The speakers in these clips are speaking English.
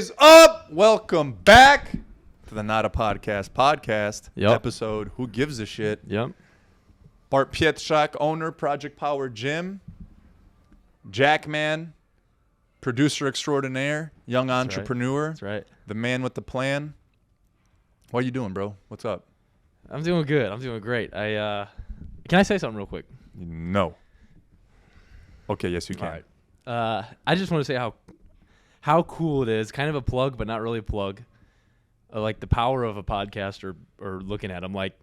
is up? Welcome back to the Not a Podcast episode. Who gives a shit? Yep. Bart Pietrzak, owner, Project Power Gym. Jackman, producer extraordinaire, young entrepreneur. That's right. The man with the plan. What are you doing, bro? What's up? I'm doing good. I'm doing great. Can I say something real quick? No. Okay, yes you can. All right. I just want to say how cool it is. Kind of a plug, but not really a plug. Like the power of a podcast or looking at them. Like,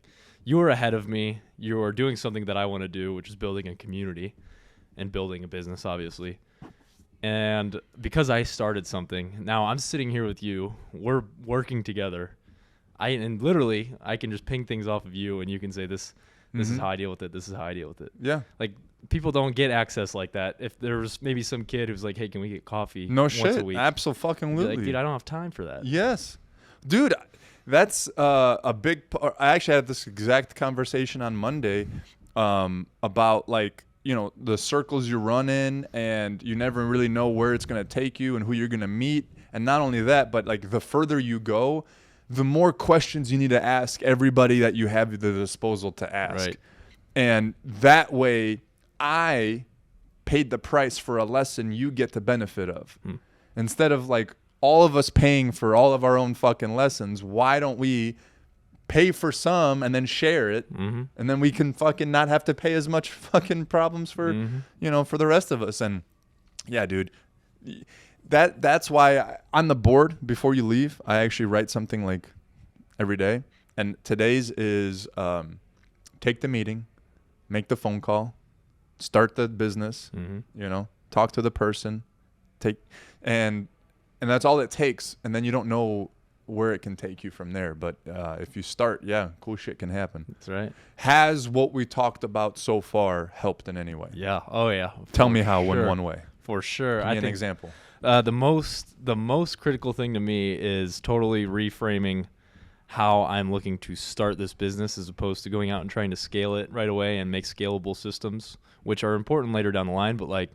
you are ahead of me. You are doing something that I want to do, which is building a community and building a business, obviously. And because I started something, now I'm sitting here with you. We're working together. And literally, I can just ping things off of you, and you can say this is how I deal with it. This is how I deal with it. Yeah. Like, people don't get access like that. If there's maybe some kid who's like, hey, can we get coffee once a shit. week? Absolutely. Like, dude, I don't have time for that. Yes. Dude, that's a big part. I actually had this exact conversation on Monday about, like, you know, the circles you run in, and you never really know where it's going to take you and who you're going to meet. And not only that, but like the further you go, the more questions you need to ask everybody that you have at the disposal to ask. Right. And that way, I paid the price for a lesson you get the benefit of. Instead of like all of us paying for all of our own fucking lessons, why don't we pay for some and then share it? And then we can fucking not have to pay as much fucking problems for, you know, for the rest of us. And yeah, dude, that's why on the board before you leave, I actually write something like every day. And today's is take the meeting, make the phone call, start the business, you know, talk to the person, and that's all it takes. And then you don't know where it can take you from there. But if you start, yeah, cool shit can happen. That's right. Has what we talked about so far helped in any way? Yeah. Oh, yeah. Tell me how in one way. For sure. Give me an example. The most critical thing to me is totally reframing how I'm looking to start this business, as opposed to going out and trying to scale it right away and make scalable systems, which are important later down the line. But like,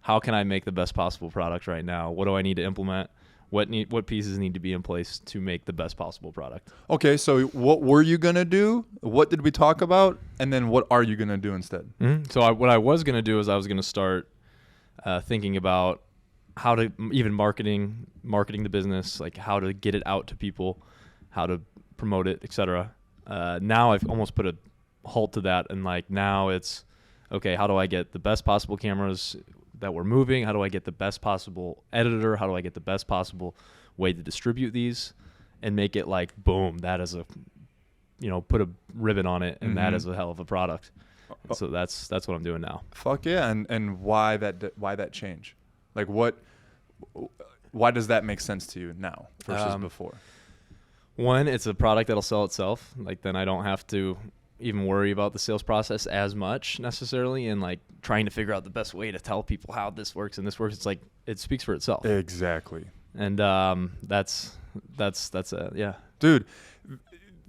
how can I make the best possible product right now? What do I need to implement? What pieces need to be in place to make the best possible product? Okay, so what were you going to do? What did we talk about? And then what are you going to do instead? So what I was going to do is I was going to start thinking about how to even marketing the business, like how to get it out to people, how to promote it, etc. Now I've almost put a halt to that, and like now it's, okay, how do I get the best possible cameras that we're moving? How do I get the best possible editor? How do I get the best possible way to distribute these and make it like, boom, that is put a ribbon on it, and that is a hell of a product. So that's what I'm doing now. Fuck yeah. And why that change? Like why does that make sense to you now versus before? One, it's a product that'll sell itself. Like, then I don't have to even worry about the sales process as much necessarily, and like trying to figure out the best way to tell people how this works and this works. It's like, it speaks for itself. Exactly. And that's yeah. Dude,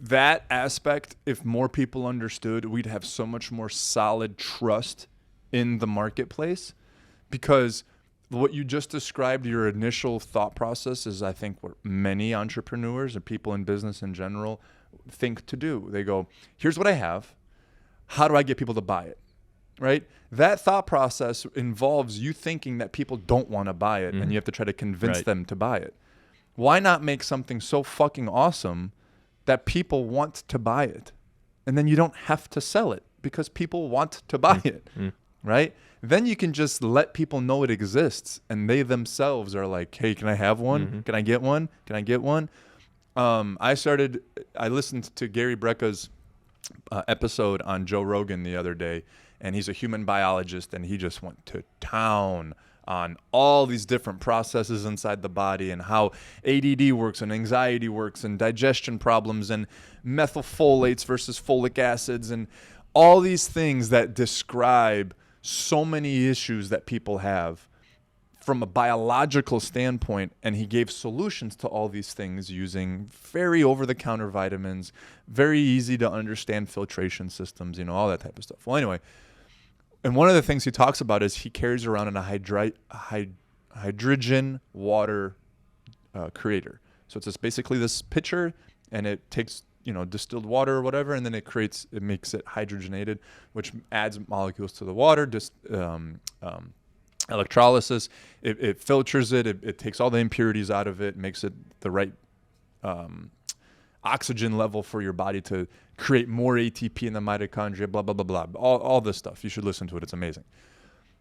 that aspect, if more people understood, we'd have so much more solid trust in the marketplace, because what you just described, your initial thought process, is I think what many entrepreneurs or people in business in general think to do. They go, here's what I have. How do I get people to buy it? Right? That thought process involves you thinking that people don't want to buy it, and you have to try to convince them to buy it. Why not make something so fucking awesome that people want to buy it? And then you don't have to sell it because people want to buy it. Right? Then you can just let people know it exists, and they themselves are like, hey, can I have one? Can I get one? Can I get one? I listened to Gary Brecka's episode on Joe Rogan the other day, and he's a human biologist, and he just went to town on all these different processes inside the body and how ADD works and anxiety works and digestion problems and methylfolates versus folic acids and all these things that describe so many issues that people have from a biological standpoint. And he gave solutions to all these things using very over-the-counter vitamins, very easy to understand filtration systems, all that type of stuff. Well, anyway, and one of the things he talks about is he carries around in a hydrogen water creator. So it's just basically this pitcher, and it takes distilled water or whatever, and then it makes it hydrogenated, which adds molecules to the water. Electrolysis, it filters it, it takes all the impurities out of it, makes it the right oxygen level for your body to create more ATP in the mitochondria, blah, blah, blah, blah. All this stuff. You should listen to it. It's amazing.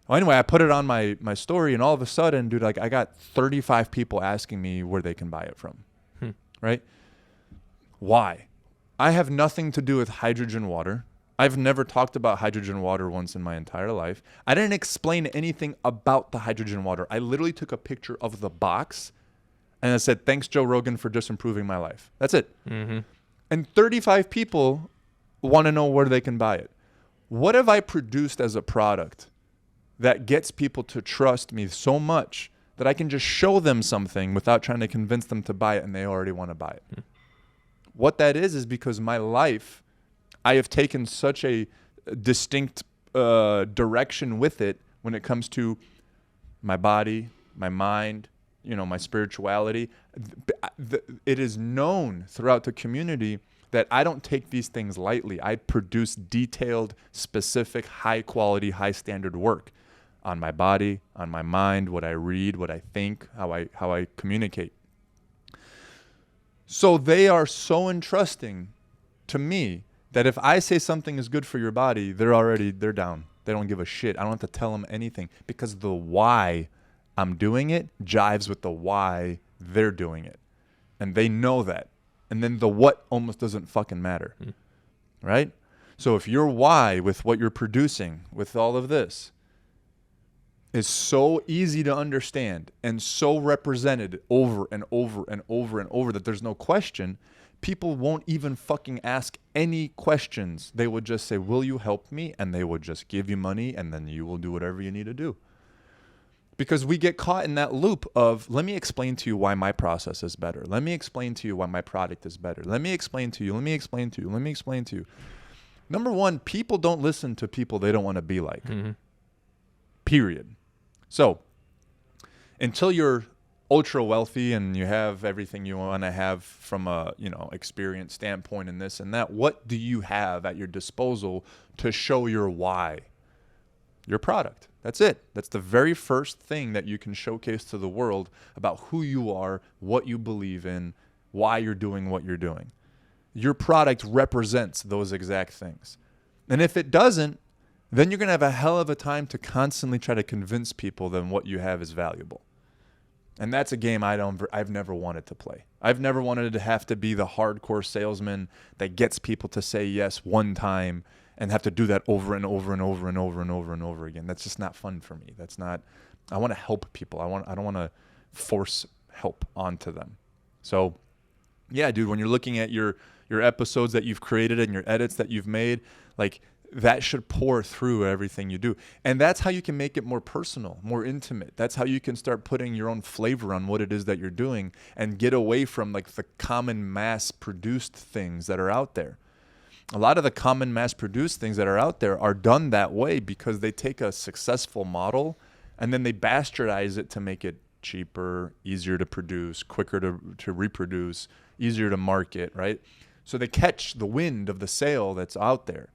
Well, anyway, I put it on my story, and all of a sudden, dude, like I got 35 people asking me where they can buy it from, right? Why? I have nothing to do with hydrogen water. I've never talked about hydrogen water once in my entire life. I didn't explain anything about the hydrogen water. I literally took a picture of the box and I said, thanks, Joe Rogan, for just improving my life. That's it. Mm-hmm. And 35 people want to know where they can buy it. What have I produced as a product that gets people to trust me so much that I can just show them something without trying to convince them to buy it, and they already want to buy it? Mm. What that is because my life, I have taken such a distinct direction with it when it comes to my body, my mind, my spirituality. It is known throughout the community that I don't take these things lightly. I produce detailed, specific, high quality, high standard work on my body, on my mind, what I read, what I think, how I communicate. So they are so entrusting to me that if I say something is good for your body, they're down. They don't give a shit. I don't have to tell them anything because the why I'm doing it jives with the why they're doing it. And they know that. And then the what almost doesn't fucking matter. Right? So if your why with what you're producing, with all of this, is so easy to understand and so represented over and over and over and over that there's no question, people won't even fucking ask any questions. They would just say, will you help me? And they would just give you money, and then you will do whatever you need to do. Because we get caught in that loop of, let me explain to you why my process is better. Let me explain to you why my product is better. Let me explain to you. Let me explain to you. Let me explain to you. Number one, people don't listen to people they don't want to be like. Mm-hmm. Period. So until you're ultra wealthy and you have everything you want to have from a experience standpoint and this and that, what do you have at your disposal to show your why? Your product. That's it. That's the very first thing that you can showcase to the world about who you are, what you believe in, why you're doing what you're doing. Your product represents those exact things. And if it doesn't, then you're going to have a hell of a time to constantly try to convince people that what you have is valuable. And that's a game I've never wanted to play. I've never wanted to have to be the hardcore salesman that gets people to say yes one time and have to do that over and over and over and over and over and over again. That's just not fun for me. I want to help people. I don't want to force help onto them. So yeah, dude, when you're looking at your episodes that you've created and your edits that you've made, like, that should pour through everything you do. And that's how you can make it more personal, more intimate. That's how you can start putting your own flavor on what it is that you're doing and get away from like the common mass produced things that are out there. A lot of the common mass produced things that are out there are done that way because they take a successful model and then they bastardize it to make it cheaper, easier to produce, quicker to reproduce, easier to market, right? So they catch the wind of the sail that's out there.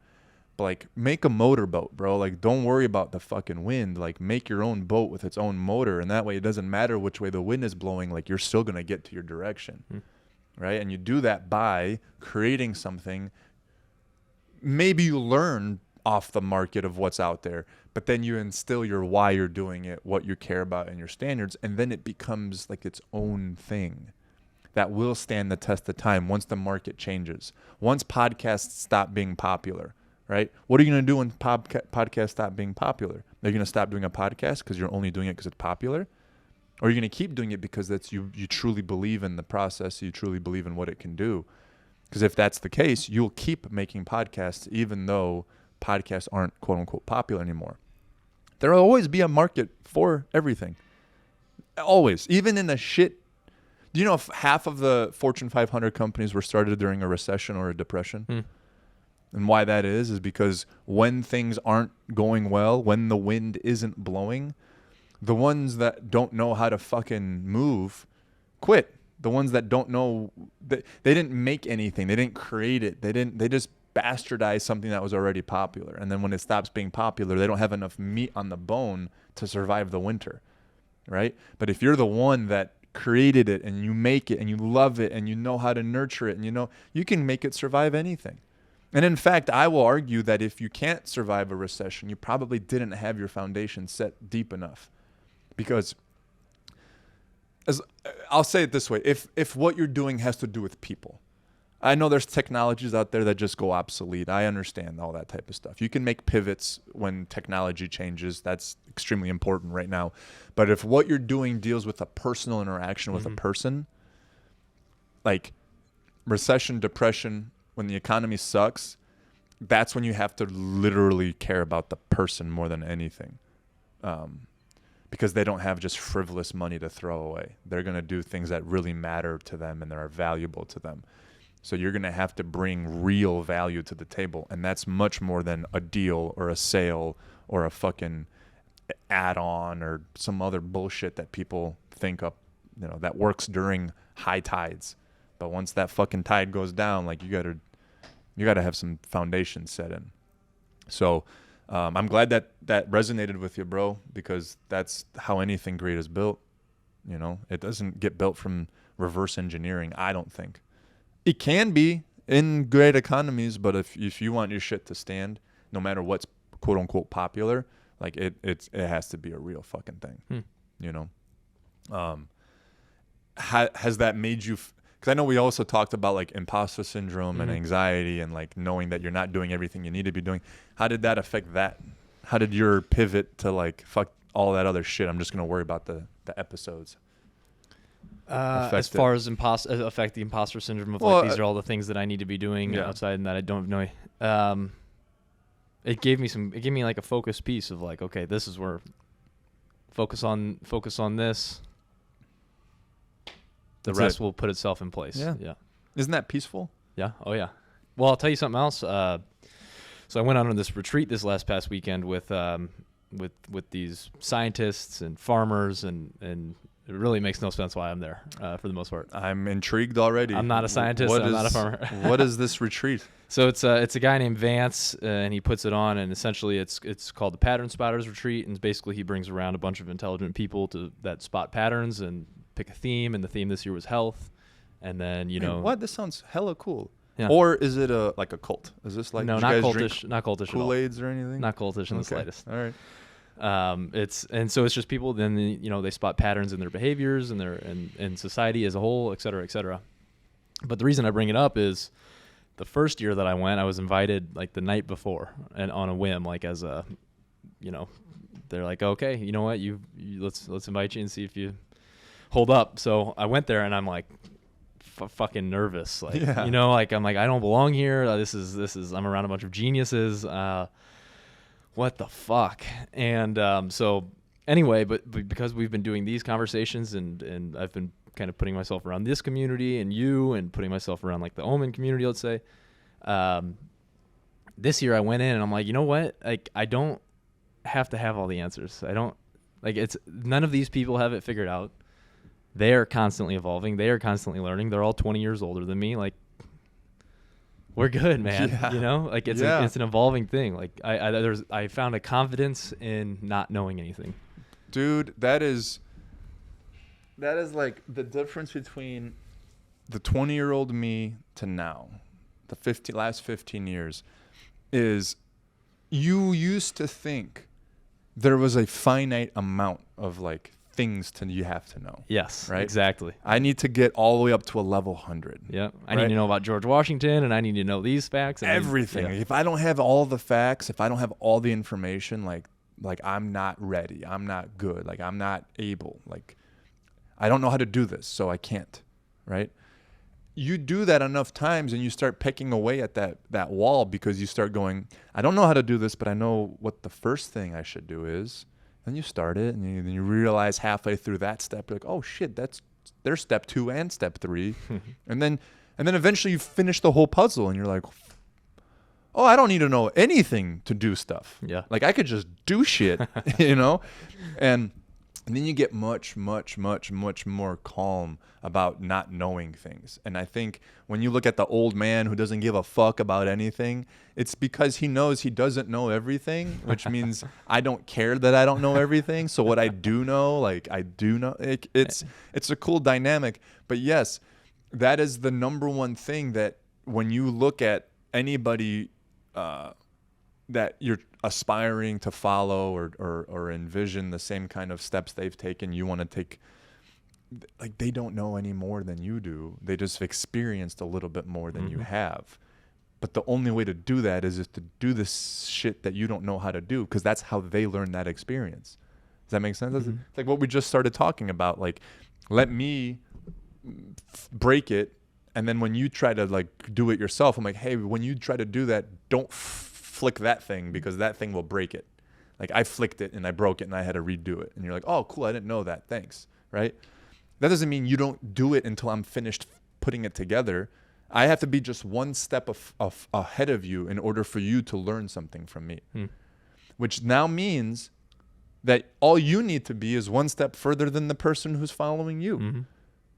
But like, make a motorboat, bro. Like, don't worry about the fucking wind. Like, make your own boat with its own motor, and that way it doesn't matter which way the wind is blowing. Like, you're still gonna get to your direction, right? And you do that by creating something. Maybe you learn off the market of what's out there, but then you instill your why you're doing it, what you care about, and your standards, and then it becomes like its own thing that will stand the test of time once the market changes. Once podcasts stop being popular. Right? What are you going to do when podcasts stop being popular? Are you going to stop doing a podcast because you're only doing it because it's popular? Or are you going to keep doing it because that's you truly believe in the process, you truly believe in what it can do? Because if that's the case, you'll keep making podcasts even though podcasts aren't quote unquote popular anymore. There will always be a market for everything. Always. Even in the shit. Do you know if half of the Fortune 500 companies were started during a recession or a depression? And why that is because when things aren't going well, when the wind isn't blowing, the ones that don't know how to fucking move quit. The ones that don't know, they didn't make anything. They didn't create it. They just bastardized something that was already popular. And then when it stops being popular, they don't have enough meat on the bone to survive the winter, right? But if you're the one that created it and you make it and you love it and you know how to nurture it and you can make it survive anything. And in fact, I will argue that if you can't survive a recession, you probably didn't have your foundation set deep enough. Because I'll say it this way, if what you're doing has to do with people, I know there's technologies out there that just go obsolete. I understand all that type of stuff. You can make pivots when technology changes. That's extremely important right now. But if what you're doing deals with a personal interaction with a person, like recession, depression, when the economy sucks, that's when you have to literally care about the person more than anything. Because they don't have just frivolous money to throw away. They're going to do things that really matter to them and that are valuable to them. So you're going to have to bring real value to the table. And that's much more than a deal or a sale or a fucking add-on or some other bullshit that people think up, that works during high tides. But once that fucking tide goes down, like you gotta have some foundation set in. So I'm glad that resonated with you, bro, because that's how anything great is built. It doesn't get built from reverse engineering, I don't think. It can be in great economies, but if you want your shit to stand, no matter what's quote unquote popular, like it has to be a real fucking thing. Has that made you? Because I know we also talked about like imposter syndrome and anxiety and like knowing that you're not doing everything you need to be doing. How did that affect that? How did your pivot to like fuck all that other shit? I'm just gonna worry about the episodes. As far as affect the imposter syndrome of like these are all the things that I need to be doing outside and that I don't know. It gave me like a focus piece of like, okay, this is where focus on this. The rest will put itself in place. Yeah. Isn't that peaceful? Yeah. Oh yeah. Well, I'll tell you something else. So I went on this retreat this past weekend with these scientists and farmers and it really makes no sense why I'm there for the most part. I'm intrigued already. I'm not a scientist. I'm not a farmer. What is this retreat? So it's a guy named Vance, and he puts it on, and essentially it's called the Pattern Spotters Retreat, and basically he brings around a bunch of intelligent people that spot patterns and pick a theme, and the theme this year was health, and then what? This sounds hella cool. Yeah. Or is it like a cult? Is this like no, not cultish, not cultish at all. Kool-Aids or anything? Not cultish in the slightest. All right. So it's just people. Then they spot patterns in their behaviors and in society as a whole, et cetera, et cetera. But the reason I bring it up is the first year that I went, I was invited like the night before and on a whim, like as a, they're like, okay, you know what, let's invite you and see if you hold up. So I went there and I'm like fucking nervous, like like I'm like I don't belong here. This is I'm around a bunch of geniuses. What the fuck? And so anyway, but because we've been doing these conversations and I've been kind of putting myself around this community and you and putting myself around like the Omen community, let's say, this year I went in and I'm like, you know what? Like I don't have to have all the answers. I don't none of these people have it figured out. They are constantly evolving. They are constantly learning. They're all 20 years older than me. Like, we're good, man. Yeah. Like it's an evolving thing. Like I found a confidence in not knowing anything. Dude, that is like the difference between the 20-year-old me to now, the last 15 years, is you used to think there was a finite amount of like things you have to know. Yes, right? Exactly. I need to get all the way up to a level 100. Yeah, I need to know about George Washington, and I need to know these facts. Everything. If I don't have all the facts, if I don't have all the information, like I'm not ready. I'm not good. Like I'm not able. Like I don't know how to do this, so I can't. Right? You do that enough times, and you start pecking away at that wall because you start going, I don't know how to do this, but I know what the first thing I should do is. Then you start it, and then you realize halfway through that step, you're like, oh shit, there's step 2 and step 3, and then eventually you finish the whole puzzle, and you're like, oh, I don't need to know anything to do stuff. Yeah, like I could just do shit, and And then you get much, much, much, much more calm about not knowing things. And I think when you look at the old man who doesn't give a fuck about anything, it's because he knows he doesn't know everything, which means I don't care that I don't know everything. So what I do know, like I do know, it's a cool dynamic. But yes, that is the number one thing that when you look at anybody that you're aspiring to follow or envision the same kind of steps they've taken, you want to take, like, they don't know any more than you do. They just experienced a little bit more than you have. But the only way to do that is to do this shit that you don't know how to do, because that's how they learn that experience. Does that make sense? It's like what we just started talking about. Like, let me break it, and then when you try to like do it yourself, I'm like, hey, when you try to do that, don't flick that thing, because that thing will break it. Like, I flicked it and I broke it and I had to redo it. And you're like, oh, cool, I didn't know that. Thanks. Right? That doesn't mean you don't do it until I'm finished putting it together. I have to be just one step ahead of you in order for you to learn something from me. Which now means that all you need to be is one step further than the person who's following you.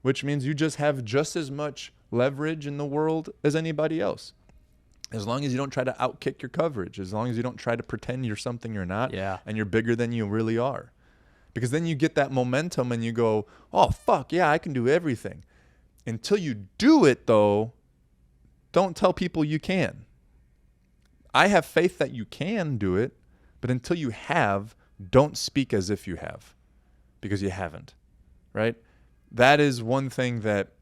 Which means you just have just as much leverage in the world as anybody else. As long as you don't try to outkick your coverage, as long as you don't try to pretend you're something you're not, and you're bigger than you really are. Because then you get that momentum and you go, oh, fuck, yeah, I can do everything. Until you do it, though, don't tell people you can. I have faith that you can do it, but until you have, don't speak as if you have, because you haven't, right? That is one thing that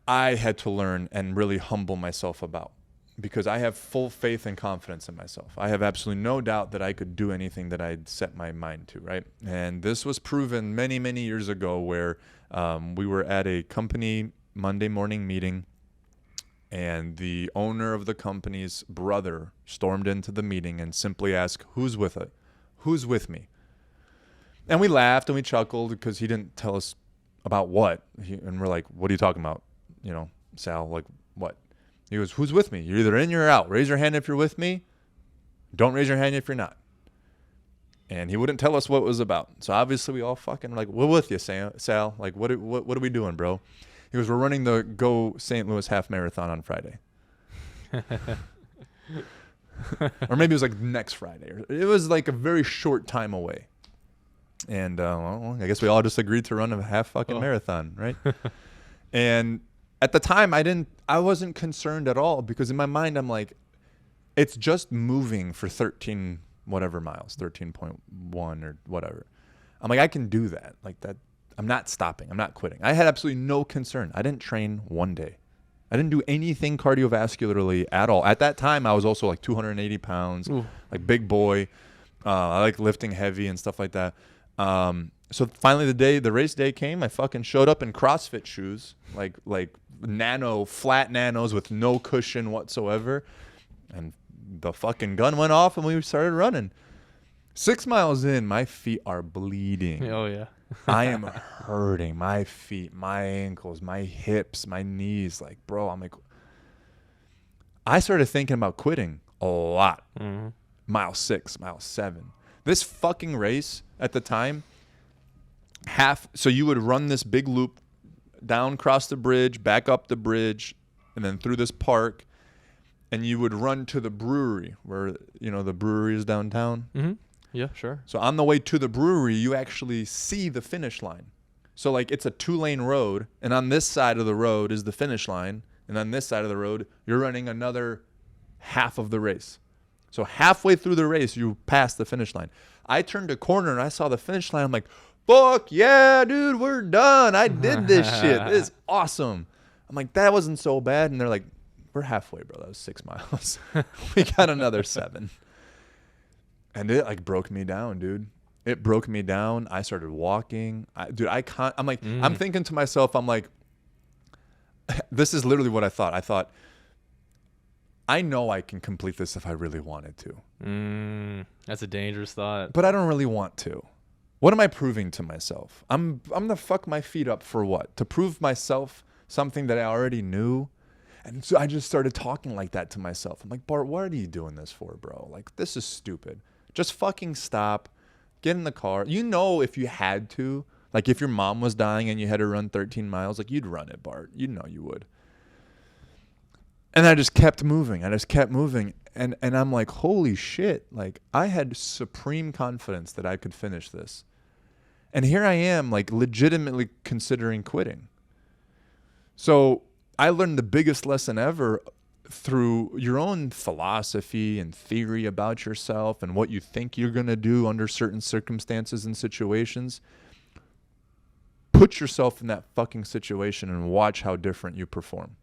I had to learn and really humble myself about, because I have full faith and confidence in myself. I have absolutely no doubt that I could do anything that I'd set my mind to, right? And this was proven many, many years ago where we were at a company Monday morning meeting, and the owner of the company's brother stormed into the meeting and simply asked, who's with it? Who's with me? And we laughed and we chuckled because he didn't tell us about what. And we're like, what are you talking about? You know, Sal, like, what? He goes, who's with me? You're either in or you're out. Raise your hand if you're with me. Don't raise your hand if you're not. And he wouldn't tell us what it was about. So obviously we all fucking like, we're with you, Sal. Like, what are we doing, bro? He goes, we're running the Go St. Louis Half Marathon on Friday. Or maybe it was like next Friday. It was like a very short time away. And well, I guess we all just agreed to run a half fucking marathon, right? And at the time, I wasn't concerned at all, because in my mind, I'm like, it's just moving for 13 whatever miles, 13.1 or whatever. I'm like, I can do that. Like that. I'm not stopping. I'm not quitting. I had absolutely no concern. I didn't train one day. I didn't do anything cardiovascularly at all. At that time, I was also like 280 pounds, like big boy. I like lifting heavy and stuff like that. So finally the race day came. I fucking showed up in CrossFit shoes, like flat nanos with no cushion whatsoever. And the fucking gun went off and we started running. 6 miles in, my feet are bleeding. Oh, yeah. I am hurting. My feet, my ankles, my hips, my knees. Like, bro, I'm like, I started thinking about quitting a lot. Mile 6, mile 7. This fucking race at the time, so you would run this big loop down, cross the bridge, back up the bridge, and then through this park, and you would run to the brewery where, you know, the brewery is downtown. Yeah, sure. So on the way to the brewery, you actually see the finish line. So like it's a 2-lane road, and on this side of the road is the finish line, and on this side of the road, you're running another half of the race. So halfway through the race, you pass the finish line. I turned a corner and I saw the finish line. I'm like, fuck yeah, dude, we're done. I did this shit. This is awesome. I'm like, that wasn't so bad. And they're like, we're halfway, bro. That was 6 miles. We got another 7. And it like broke me down, dude. It broke me down. I started walking. I'm like, I'm thinking to myself, I'm like, this is literally what I thought. I thought, I know I can complete this if I really wanted to. That's a dangerous thought. But I don't really want to. What am I proving to myself? I'm gonna fuck my feet up for what? To prove myself something that I already knew? And so I just started talking like that to myself. I'm like, Bart, what are you doing this for, bro? Like, this is stupid. Just fucking stop. Get in the car. You know, if you had to, like if your mom was dying and you had to run 13 miles, like you'd run it, Bart. You know you would. And I just kept moving. And I'm like, holy shit. Like I had supreme confidence that I could finish this. And here I am, like legitimately considering quitting. So I learned the biggest lesson ever through your own philosophy and theory about yourself and what you think you're going to do under certain circumstances and situations. Put yourself in that fucking situation and watch how different you perform.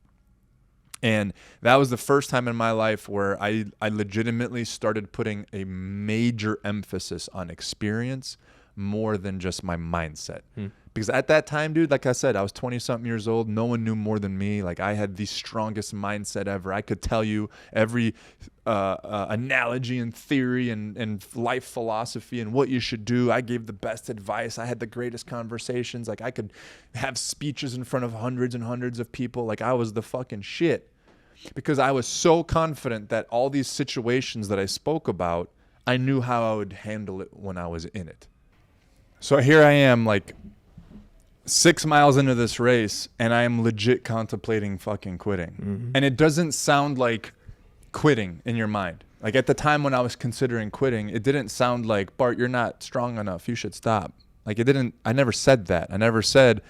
And that was the first time in my life where I legitimately started putting a major emphasis on experience more than just my mindset. Because at that time, dude, like I said, I was 20-something years old. No one knew more than me. Like I had the strongest mindset ever. I could tell you every analogy and theory and life philosophy and what you should do. I gave the best advice. I had the greatest conversations. Like I could have speeches in front of hundreds and hundreds of people. Like I was the fucking shit. Because I was so confident that all these situations that I spoke about, I knew how I would handle it when I was in it. So here I am, like 6 miles into this race, and I am legit contemplating fucking quitting. Mm-hmm. And it doesn't sound like quitting in your mind. Like at the time when I was considering quitting, it didn't sound like, Bart, you're not strong enough. You should stop. Like it didn't, I never said that. I never said,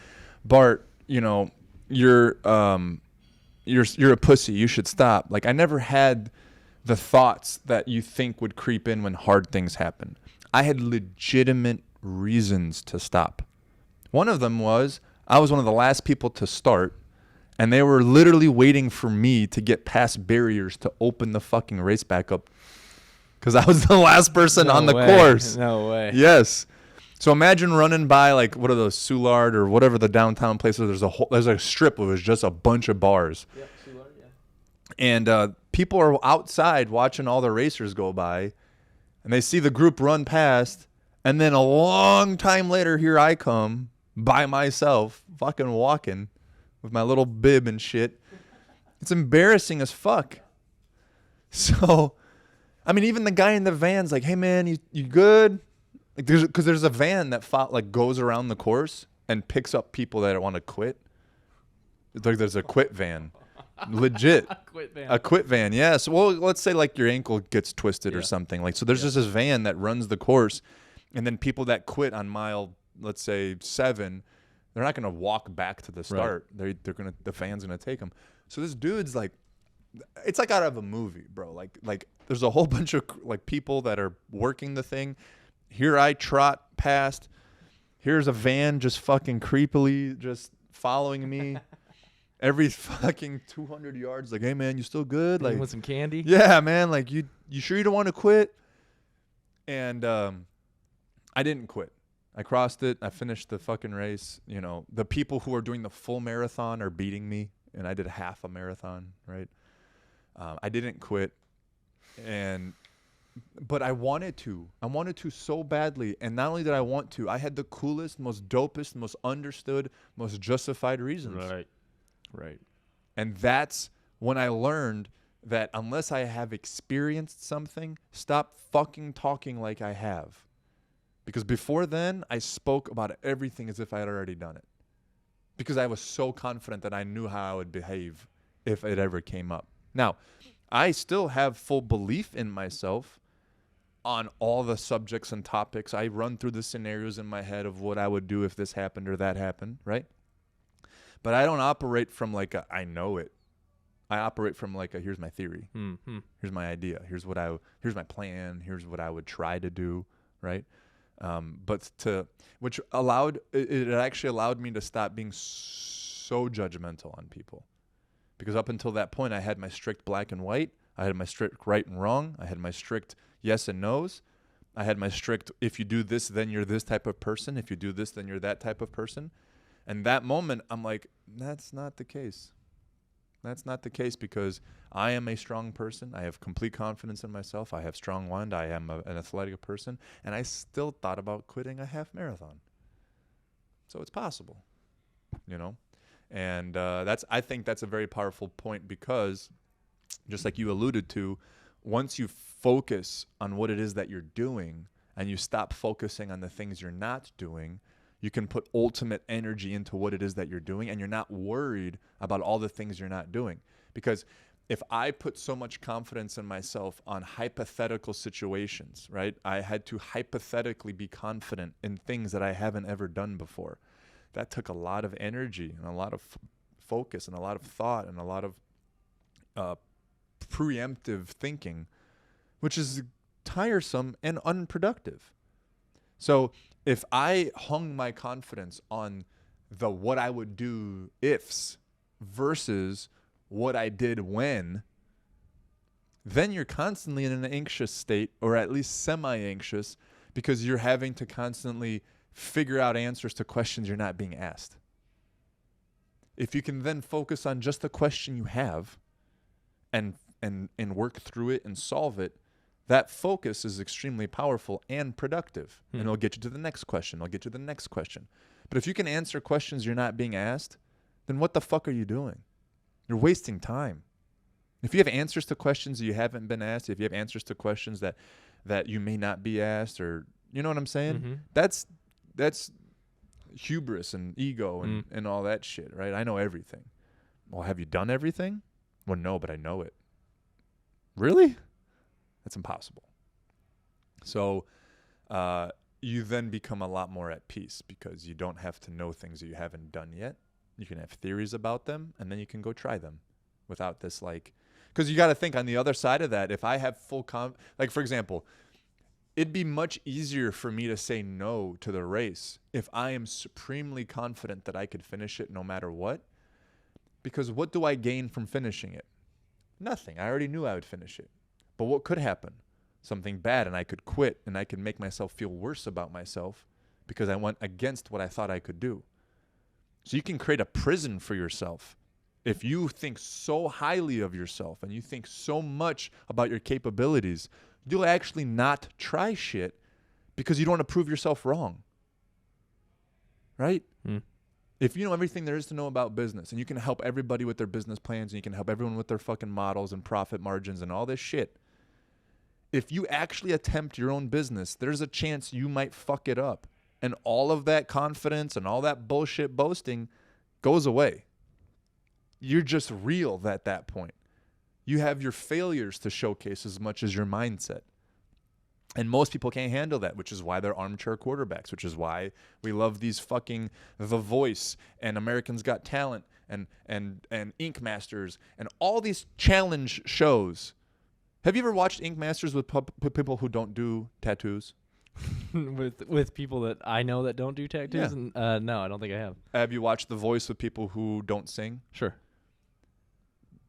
Bart, you know, you're a pussy. You should stop. Like I never had the thoughts that you think would creep in when hard things happen. I had legitimate reasons to stop. One of them was I was one of the last people to start, and they were literally waiting for me to get past barriers to open the fucking race back up because I was the last person on the course. No way. Yes. So imagine running by like what are those Soulard or whatever the downtown place is. There's a strip where there's just a bunch of bars. Yep, Soulard, yeah. And people are outside watching all the racers go by, and they see the group run past, and then a long time later, here I come by myself, fucking walking with my little bib and shit. It's embarrassing as fuck. So, I mean, even the guy in the van's like, "Hey man, you good?" Like there's a van that goes around the course and picks up people that want to quit. It's like there's a quit van, legit. A quit van, yeah. So well, let's say like your ankle gets twisted or something. Like so, there's just this van that runs the course, and then people that quit on mile, let's say 7, they're not gonna walk back to the start. Right. The van's gonna take them. So this dude's like, it's like out of a movie, bro. Like there's a whole bunch of like people that are working the thing. Here I trot past. Here's a van just fucking creepily just following me. Every fucking 200 yards, like, hey man, you still good? Like, you want some candy? Yeah, man. Like, you sure you don't want to quit? And I didn't quit. I crossed it. I finished the fucking race. You know, the people who are doing the full marathon are beating me, and I did half a marathon. Right? I didn't quit, but I wanted to. I wanted to so badly. And not only did I want to, I had the coolest, most dopest, most understood, most justified reasons. Right. And that's when I learned that unless I have experienced something, stop fucking talking like I have. Because before then, I spoke about everything as if I had already done it. Because I was so confident that I knew how I would behave if it ever came up. Now, I still have full belief in myself on all the subjects and topics. I run through the scenarios in my head of what I would do if this happened or that happened, right? But I don't operate from like a, I know it. I operate from like a, here's my theory. Mm-hmm. Here's my idea. Here's my plan. Here's what I would try to do, right? Which actually allowed me to stop being so judgmental on people. Because up until that point, I had my strict black and white. I had my strict right and wrong. I had my strict yes and no's. I had my strict, if you do this, then you're this type of person. If you do this, then you're that type of person. And that moment, I'm like, that's not the case. That's not the case because I am a strong person. I have complete confidence in myself. I have strong mind. I am an athletic person. And I still thought about quitting a half marathon. So it's possible, you know? And I think that's a very powerful point because just like you alluded to, once you focus on what it is that you're doing and you stop focusing on the things you're not doing, you can put ultimate energy into what it is that you're doing, and you're not worried about all the things you're not doing. Because if I put so much confidence in myself on hypothetical situations, right? I had to hypothetically be confident in things that I haven't ever done before. That took a lot of energy and a lot of focus and a lot of thought and a lot of preemptive thinking, which is tiresome and unproductive. So if I hung my confidence on the what I would do ifs versus what I did when, then you're constantly in an anxious state, or at least semi-anxious, because you're having to constantly figure out answers to questions you're not being asked. If you can then focus on just the question you have and work through it and solve it, that focus is extremely powerful and productive. And it'll get you to the next question. It'll get you to the next question. But if you can answer questions you're not being asked, then what the fuck are you doing? You're wasting time. If you have answers to questions you haven't been asked, if you have answers to questions that you may not be asked, or you know what I'm saying? That's hubris and ego and all that shit, right? I know everything. Well, have you done everything? Well, no, but I know it. Really? That's impossible. So you then become a lot more at peace because you don't have to know things that you haven't done yet. You can have theories about them, and then you can go try them without this, like, because you got to think on the other side of that. If I have full like, for example, it'd be much easier for me to say no to the race if I am supremely confident that I could finish it no matter what. Because what do I gain from finishing it? Nothing. I already knew I would finish it. But what could happen? Something bad, and I could quit, and I could make myself feel worse about myself because I went against what I thought I could do. So you can create a prison for yourself. If you think so highly of yourself and you think so much about your capabilities, you'll actually not try shit because you don't want to prove yourself wrong. Right? If you know everything there is to know about business, and you can help everybody with their business plans, and you can help everyone with their fucking models and profit margins and all this shit, if you actually attempt your own business, there's a chance you might fuck it up. And all of that confidence and all that bullshit boasting goes away. You're just real at that point. You have your failures to showcase as much as your mindset. And most people can't handle that, which is why they're armchair quarterbacks, which is why we love these fucking The Voice and Americans Got Talent and Ink Masters and all these challenge shows. Have you ever watched Ink Masters with people who don't do tattoos? with people that I know that don't do tattoos? Yeah. No, I don't think I have. Have you watched The Voice with people who don't sing? Sure.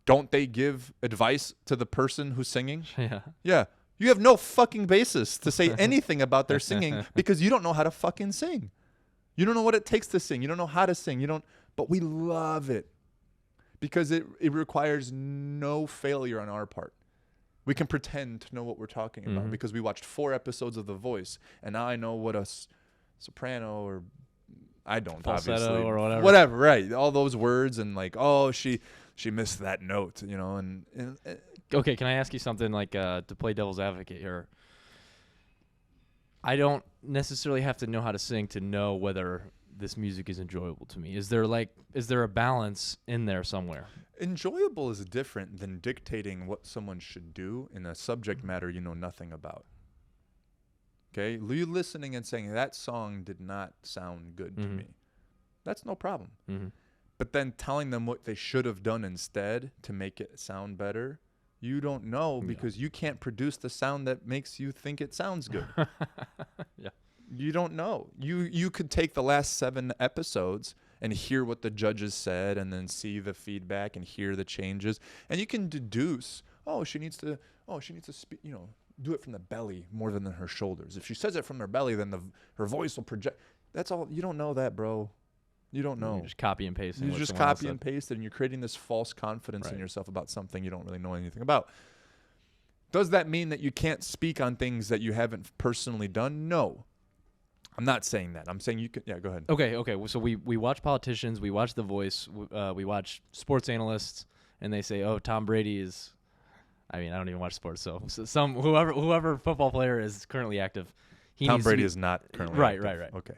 Don't they give advice to the person who's singing? Yeah. Yeah. You have no fucking basis to say anything about their singing because you don't know how to fucking sing. You don't know what it takes to sing. You don't know how to sing. But we love it because it requires no failure on our part. We can pretend to know what we're talking about because we watched 4 episodes of The Voice, and now I know what a soprano, or I don't, falsetto, obviously, or whatever. Whatever, right? All those words and like, oh, she missed that note, you know. And okay, can I ask you something, like, to play devil's advocate here? I don't necessarily have to know how to sing to know whether this music is enjoyable to me. Is there a balance in there somewhere? Enjoyable is different than dictating what someone should do in a subject matter you know nothing about. Okay? You listening and saying, that song did not sound good to me. That's no problem. But then telling them what they should have done instead to make it sound better, you don't know because you can't produce the sound that makes you think it sounds good. Yeah. You don't know. You could take the last 7 episodes and hear what the judges said and then see the feedback and hear the changes. And you can deduce, she needs to speak, do it from the belly more than her shoulders. If she says it from her belly, then her voice will project. That's all. You don't know that, bro. You don't know. You just copy and paste. You just copy and paste it, and you're creating this false confidence in yourself about something you don't really know anything about. Does that mean that you can't speak on things that you haven't personally done? No. I'm not saying that. I'm saying you can. Yeah, go ahead. Okay. So we watch politicians, we watch The Voice, we watch sports analysts, and they say, "Oh, Tom Brady is I mean, I don't even watch sports, so some whoever football player is currently active, Tom Brady is not currently right, active. right. Okay.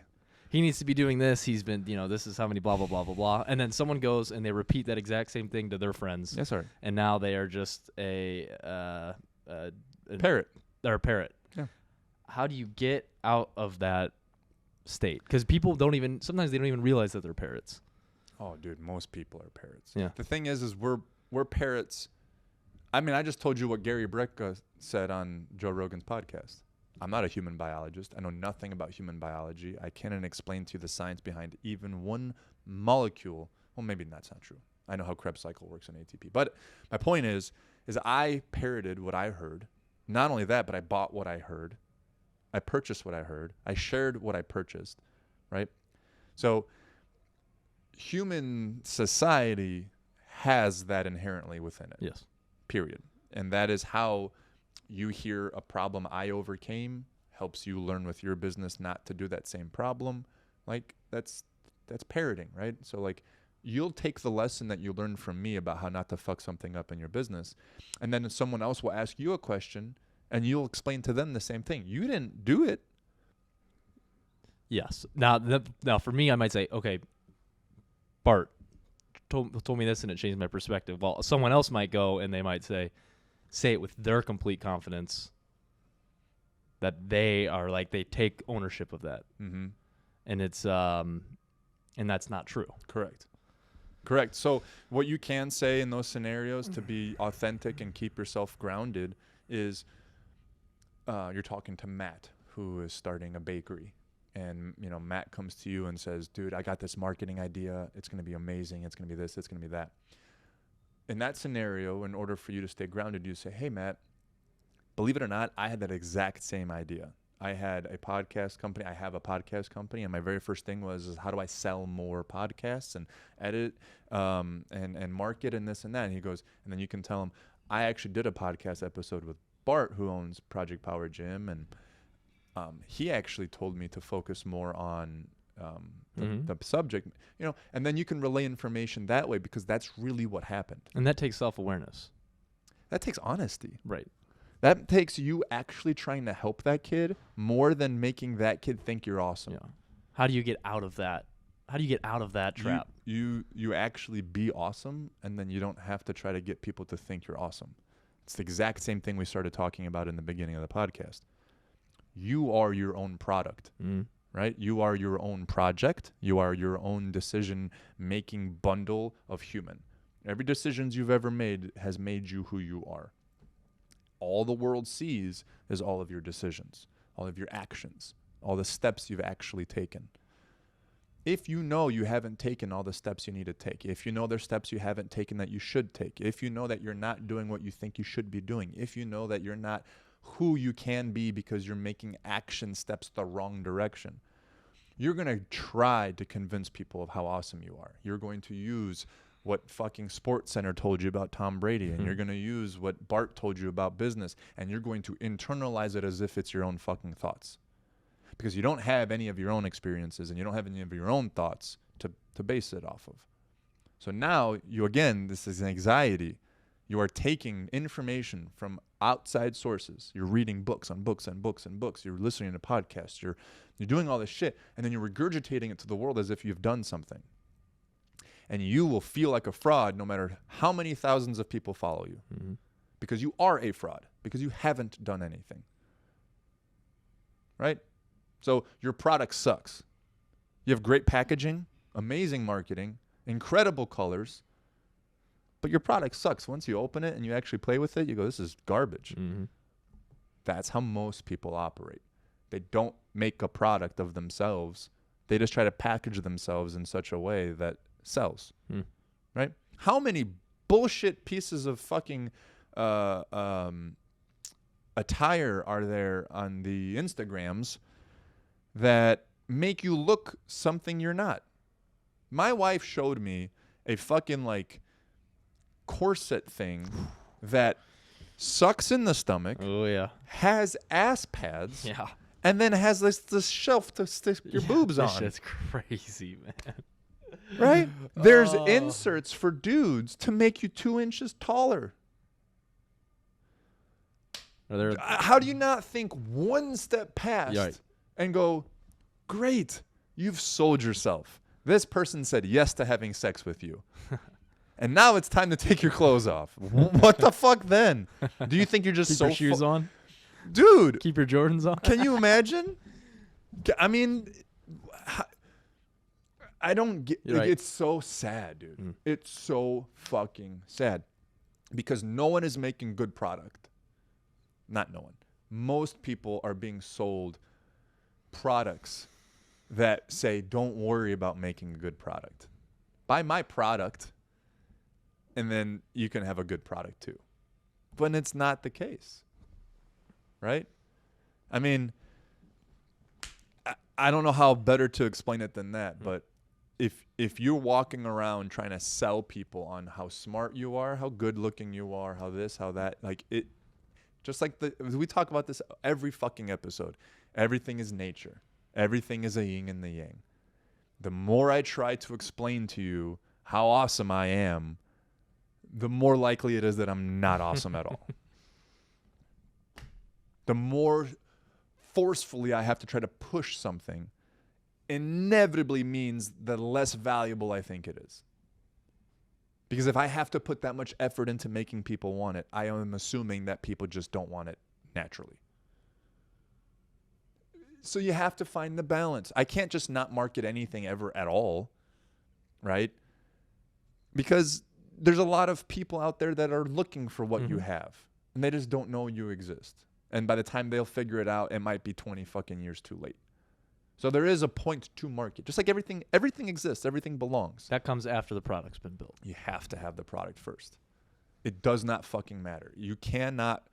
He needs to be doing this. He's been, this is how many blah, blah, blah, blah, blah. And then someone goes and they repeat that exact same thing to their friends. Yes, sir. And now they are just a Parrot. They're a parrot. Yeah. How do you get out of that state? Because people sometimes they don't even realize that they're parrots. Oh, dude, most people are parrots. Yeah. The thing is we're parrots. I mean, I just told you what Gary Brecka said on Joe Rogan's podcast. I'm not a human biologist. I know nothing about human biology. I can't explain to you the science behind even one molecule. Well, maybe that's not true. I know how Krebs cycle works in ATP. But my point is I parroted what I heard. Not only that, but I bought what I heard. I purchased what I heard. I shared what I purchased, right? So human society has that inherently within it. Yes. Period. And that is how you hear a problem I overcame helps you learn with your business not to do that same problem. Like that's parroting, right? So like you'll take the lesson that you learned from me about how not to fuck something up in your business, and then someone else will ask you a question and you'll explain to them the same thing. You didn't do it. Yes. Now for me, I might say, okay, Bart told me this and it changed my perspective. Well, someone else might go and they might say it with their complete confidence that they are like, they take ownership of that. Mm-hmm. And it's, and that's not true. Correct. So what you can say in those scenarios to be authentic and keep yourself grounded is you're talking to Matt, who is starting a bakery. And, Matt comes to you and says, dude, I got this marketing idea. It's going to be amazing. It's going to be this. It's going to be that. In that scenario, in order for you to stay grounded, you say, hey, Matt, believe it or not, I had that exact same idea. I had a podcast company. I have a podcast company. And my very first thing was, how do I sell more podcasts and edit and market and this and that? And he goes, and then you can tell him, I actually did a podcast episode with Bart, who owns Project Power Gym. And he actually told me to focus more on the subject, and then you can relay information that way because that's really what happened. And that takes self-awareness. That takes honesty. Right. That takes you actually trying to help that kid more than making that kid think you're awesome. Yeah. How do you get out of that? How do you get out of that trap? You actually be awesome, and then you don't have to try to get people to think you're awesome. It's the exact same thing we started talking about in the beginning of the podcast. You are your own product, right? You are your own project. You are your own decision-making bundle of human. Every decision you've ever made has made you who you are. All the world sees is all of your decisions, all of your actions, all the steps you've actually taken. If you know you haven't taken all the steps you need to take, if you know there's steps you haven't taken that you should take, if you know that you're not doing what you think you should be doing, if you know that you're not who you can be because you're making action steps the wrong direction, you're going to try to convince people of how awesome you are. You're going to use what fucking Sports Center told you about Tom Brady, and you're going to use what Bart told you about business, and you're going to internalize it as if it's your own fucking thoughts. Because you don't have any of your own experiences and you don't have any of your own thoughts to base it off of. So now this is anxiety. You are taking information from outside sources. You're reading books on books and books and books. You're listening to podcasts. You're doing all this shit, and then you're regurgitating it to the world as if you've done something. And you will feel like a fraud no matter how many thousands of people follow you. Mm-hmm. Because you are a fraud. Because you haven't done anything. Right? So your product sucks. You have great packaging, amazing marketing, incredible colors, but your product sucks. Once you open it and you actually play with it, you go, this is garbage. Mm-hmm. That's how most people operate. They don't make a product of themselves. They just try to package themselves in such a way that sells. Right? How many bullshit pieces of fucking attire are there on the Instagrams that make you look something you're not? My wife showed me a fucking corset thing that sucks in the stomach. Oh yeah. Has ass pads. Yeah. And then has this shelf to stick your boobs on. That's crazy, man. Right? There's inserts for dudes to make you 2 inches taller. Are there? How do you not think one step past Right. and go, great, you've sold yourself. This person said yes to having sex with you. And now it's time to take your clothes off. What the fuck then? Do you think you're just Keep so your shoes on. Dude, Keep your Jordans on. can you imagine? I mean, I don't get Right. It's so sad, dude. It's so fucking sad because no one is making good product. Not no one. Most people are being sold products that say, don't worry about making a good product. Buy my product, and then you can have a good product too. But it's not the case. Right? I mean, I don't know how better to explain it than that, but if you're walking around trying to sell people on how smart you are, how good looking you are, how this, how that, like it, just like we talk about this every fucking episode. Everything is nature. Everything is a yin and the yang. The more I try to explain to you how awesome I am, the more likely it is that I'm not awesome at all. The more forcefully I have to try to push something, inevitably means the less valuable I think it is. Because if I have to put that much effort into making people want it, I am assuming that people just don't want it naturally. So you have to find the balance. I can't just not market anything ever at all, right? Because there's a lot of people out there that are looking for what you have, and they just don't know you exist. And by the time they'll figure it out, it might be 20 fucking years too late. So there is a point to market. Just like everything exists, everything belongs. That comes after the product's been built. You have to have the product first. It does not fucking matter. You cannot,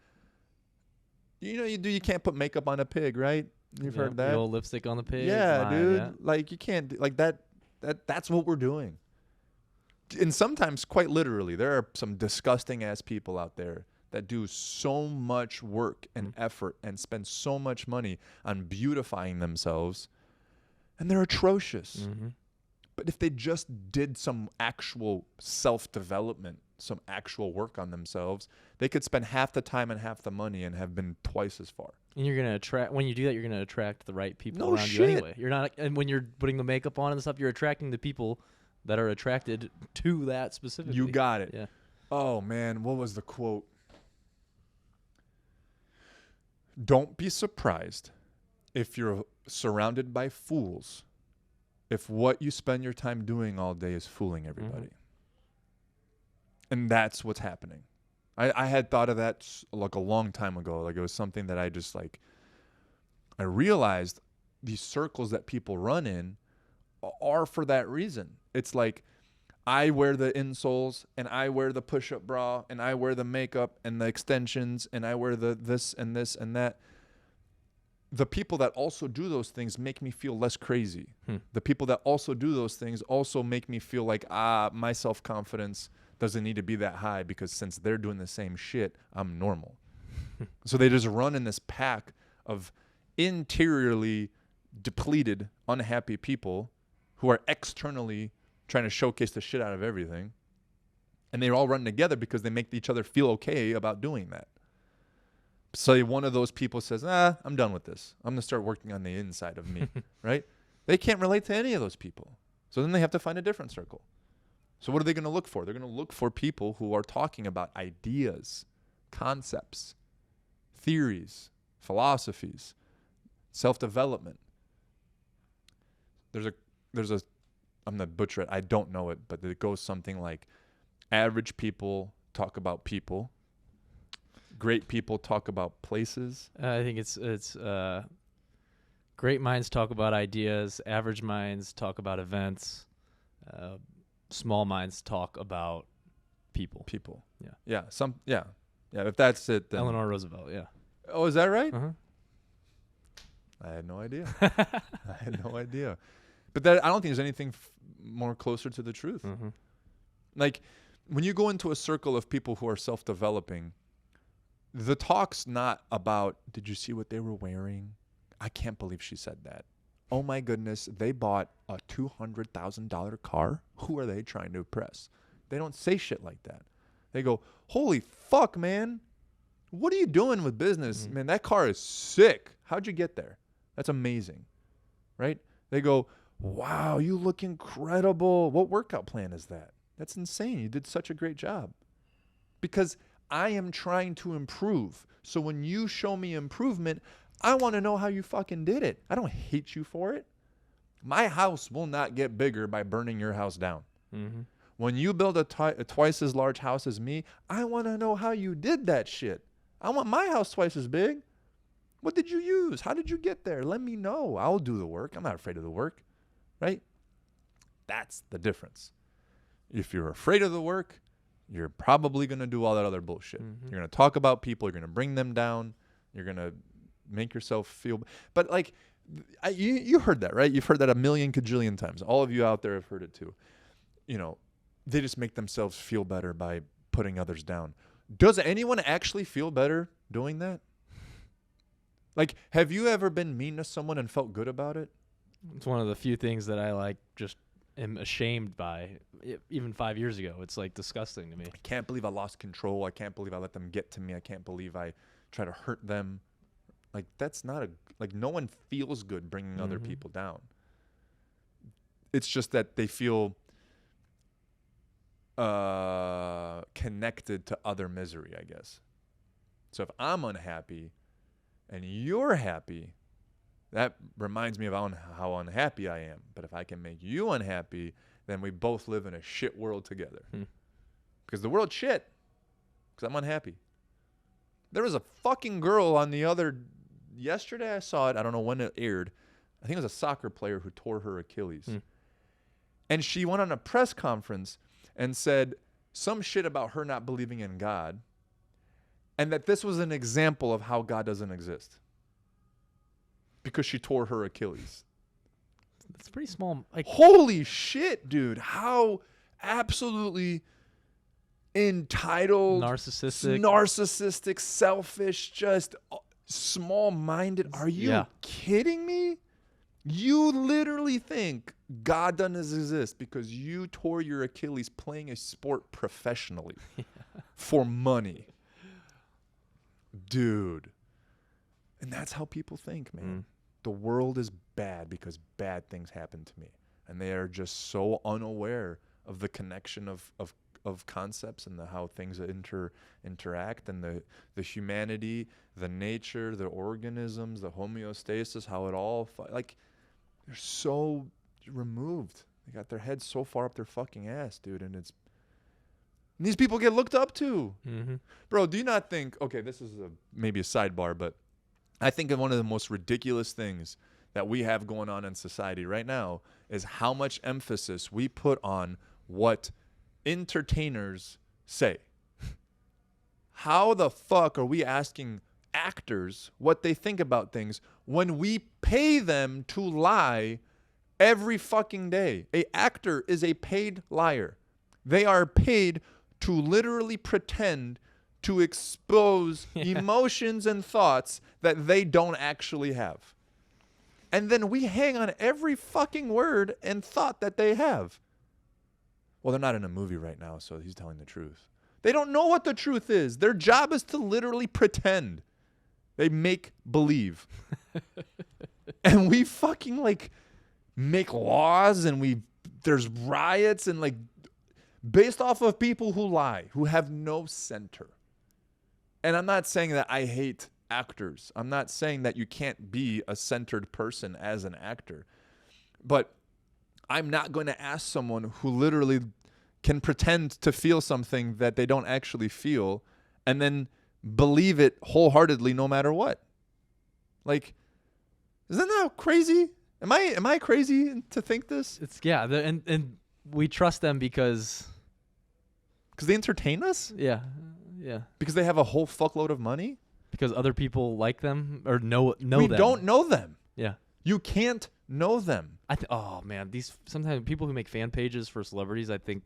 you can't put makeup on a pig, right? You've heard that? The old lipstick on the pig. Yeah, line, dude. yeah. Like you can't, like that's what we're doing. And sometimes quite literally, there are some disgusting ass people out there that do so much work and effort and spend so much money on beautifying themselves, and they're atrocious. But if they just did some actual self-development, some actual work on themselves, they could spend half the time and half the money and have been twice as far. And you're gonna attract when you do that. You're gonna attract the right people No around shit. you anyway. You're not, and when you're putting the makeup on and stuff, you're attracting the people that are attracted to that specifically. You got it. Yeah. Oh man, what was the quote? Don't be surprised if you're surrounded by fools, if what you spend your time doing all day is fooling everybody. And that's what's happening. I had thought of that like a long time ago. Like it was something that I just like, I realized these circles that people run in are for that reason. It's like, I wear the insoles and I wear the push-up bra and I wear the makeup and the extensions and I wear the this and that. The people that also do those things make me feel less crazy. The people that also do those things also make me feel like, my self-confidence doesn't need to be that high because since they're doing the same shit, I'm normal. So they just run in this pack of interiorly depleted, unhappy people who are externally trying to showcase the shit out of everything. And they all run together because they make each other feel okay about doing that. So one of those people says, I'm done with this. I'm going to start working on the inside of me, right? They can't relate to any of those people. So then they have to find a different circle. So what are they going to look for? They're going to look for people who are talking about ideas, concepts, theories, philosophies, self-development. There's a I'm going to butcher it. I don't know it, but it goes something like average people talk about people. Great people talk about places. I think it's great minds talk about ideas. Average minds talk about events. Small minds talk about people. Yeah. Yeah. If that's it, then Eleanor Roosevelt. Yeah. Oh, is that right? Uh-huh. I had no idea. I had no idea. But that I don't think there's anything more closer to the truth. Like when you go into a circle of people who are self-developing, the talk's not about, did you see what they were wearing? I can't believe she said that. Oh my goodness, they bought a $200,000 car. Who are they trying to impress? They don't say shit like that. They go, holy fuck, man. What are you doing with business? Man, that car is sick. How'd you get there? That's amazing, right? They go, wow, you look incredible. What workout plan is that? That's insane. You did such a great job. Because I am trying to improve. So when you show me improvement, I want to know how you fucking did it. I don't hate you for it. My house will not get bigger by burning your house down. Mm-hmm. When you build a twice as large house as me, I want to know how you did that shit. I want my house twice as big. What did you use? How did you get there? Let me know. I'll do the work. I'm not afraid of the work, right? That's the difference. If you're afraid of the work, you're probably going to do all that other bullshit. Mm-hmm. You're going to talk about people. You're going to bring them down. You're going to make yourself feel. But like, you heard that, right? You've heard that a million kajillion times. All of you out there have heard it too. You know, they just make themselves feel better by putting others down. Does anyone actually feel better doing that? Like, have you ever been mean to someone and felt good about it? It's one of the few things that I like just am ashamed by. Even 5 years ago, it's like disgusting to me. I can't believe I lost control. I can't believe I let them get to me. I can't believe I try to hurt them. Like, that's not like, no one feels good bringing other people down. It's just that they feel connected to other misery, I guess. So if I'm unhappy and you're happy, that reminds me of how unhappy I am. But if I can make you unhappy, then we both live in a shit world together. Because the world's shit. Because I'm unhappy. There was a fucking girl on yesterday I saw it. I don't know when it aired. I think it was a soccer player who tore her Achilles. And she went on a press conference and said some shit about her not believing in God. And that this was an example of how God doesn't exist. Because she tore her Achilles. It's pretty small. Like, holy shit, dude. How absolutely entitled, narcissistic, selfish, just small-minded. Are you kidding me? You literally think God doesn't exist because you tore your Achilles playing a sport professionally for money. Dude. And that's how people think, man. The world is bad because bad things happen to me. And they are just so unaware of the connection of concepts and how things interact and the humanity, the nature, the organisms, the homeostasis, how it all, like, they're so removed. They got their heads so far up their fucking ass, dude. And these people get looked up to. Bro, do you not think, okay, this is maybe a sidebar, but I think one of the most ridiculous things that we have going on in society right now is how much emphasis we put on what entertainers say. How the fuck are we asking actors what they think about things when we pay them to lie every fucking day? An actor is a paid liar. They are paid to literally pretend to expose emotions and thoughts that they don't actually have. And then we hang on every fucking word and thought that they have. Well, they're not in a movie right now, so he's telling the truth. They don't know what the truth is. Their job is to literally pretend. They make believe. And we fucking like make laws and there's riots and like based off of people who lie, who have no center. And I'm not saying that I hate actors. I'm not saying that you can't be a centered person as an actor. But I'm not going to ask someone who literally can pretend to feel something that they don't actually feel and then believe it wholeheartedly no matter what. Like, isn't that crazy? Am I crazy to think this? And we trust them because they entertain us? Yeah. Because they have a whole fuckload of money? Because other people like them or know them. We don't know them. Yeah. You can't know them. Oh man, sometimes people who make fan pages for celebrities, I think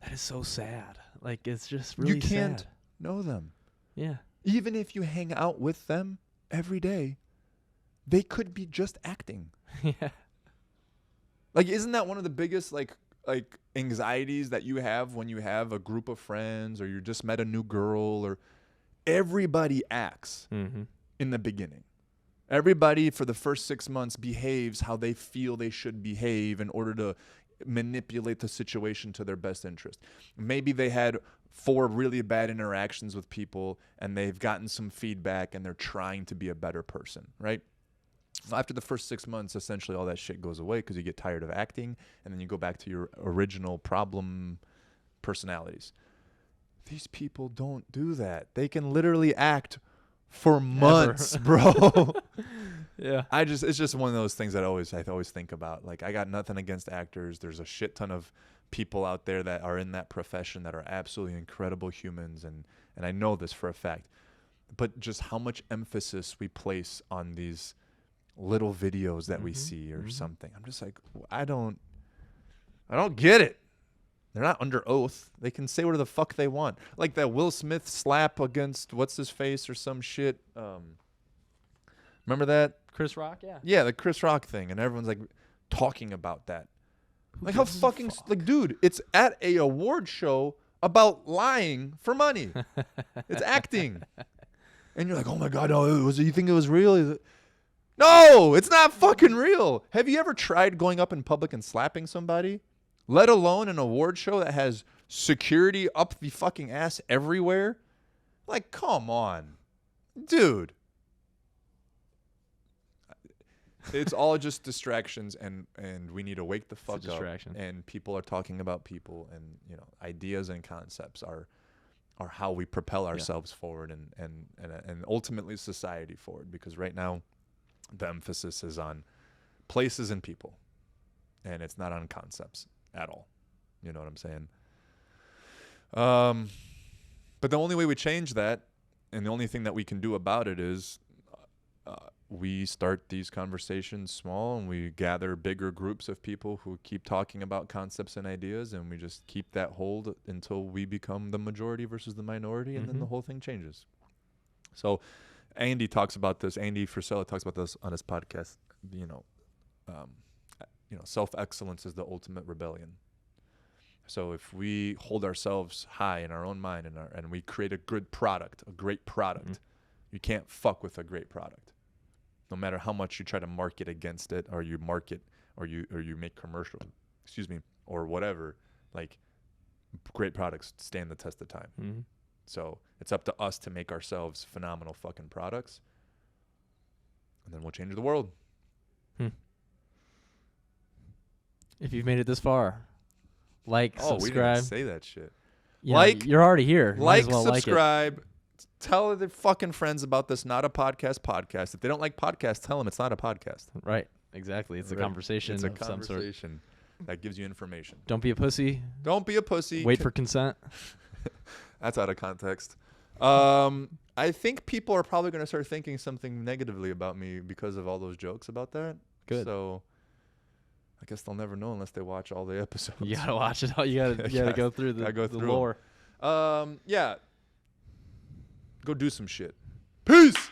that is so sad. Like, it's just really sad. You can't know them. Yeah. Even if you hang out with them every day, they could be just acting. Yeah. Like, isn't that one of the biggest like anxieties that you have when you have a group of friends or you just met a new girl or everybody acts Mm-hmm. in the beginning. Everybody for the first 6 months behaves how they feel they should behave in order to manipulate the situation to their best interest. Maybe they had 4 really bad interactions with people and they've gotten some feedback and they're trying to be a better person, right? After the first 6 months, essentially all that shit goes away because you get tired of acting and then you go back to your original problem personalities. These people don't do that. They can literally act for months, bro. Yeah. It's just one of those things that I always think about. Like, I got nothing against actors. There's a shit ton of people out there that are in that profession that are absolutely incredible humans, and I know this for a fact. But just how much emphasis we place on these little videos that we see or something. I'm just like, I don't get it. They're not under oath. They can say whatever the fuck they want. Like that Will Smith slap against what's his face or some shit. Remember that? Chris Rock, yeah. Yeah, the Chris Rock thing, and everyone's like talking about that. Like how fucking like, dude, it's at a award show about lying for money. It's acting, and you're like, oh my god, no, you think it was real? No, it's not fucking real. Have you ever tried going up in public and slapping somebody? Let alone an award show that has security up the fucking ass everywhere? Like, come on, dude. It's all just distractions, and we need to wake the fuck up. And people are talking about people, and ideas and concepts are how we propel ourselves forward, and ultimately society forward. Because right now, the emphasis is on places and people, and it's not on concepts at all. You know what I'm saying? But the only way we change that, and the only thing that we can do about it is we start these conversations small, and we gather bigger groups of people who keep talking about concepts and ideas, and we just keep that hold until we become the majority versus the minority, and then the whole thing changes. So Andy talks about this. Andy Frisella talks about this on his podcast. Self-excellence is the ultimate rebellion. So if we hold ourselves high in our own mind and we create a good product, a great product, you can't fuck with a great product. No matter how much you try to market against it, or you market, or you make commercials, or whatever, like, great products stand the test of time. Mm-hmm. So it's up to us to make ourselves phenomenal fucking products, and then we'll change the world. If you've made it this far, subscribe. We didn't say that shit. Yeah, you're already here. Subscribe. Tell their fucking friends about this Not a Podcast. If they don't like podcasts, tell them it's not a podcast. Right. Exactly. It's a conversation. It's a of conversation some sort that gives you information. Don't be a pussy. Don't be a pussy. Wait for consent. That's out of context. I think people are probably going to start thinking something negatively about me because of all those jokes about that. Good. So I guess they'll never know unless they watch all the episodes. You gotta watch it all. You gotta go through the lore. Yeah. Go do some shit. Peace.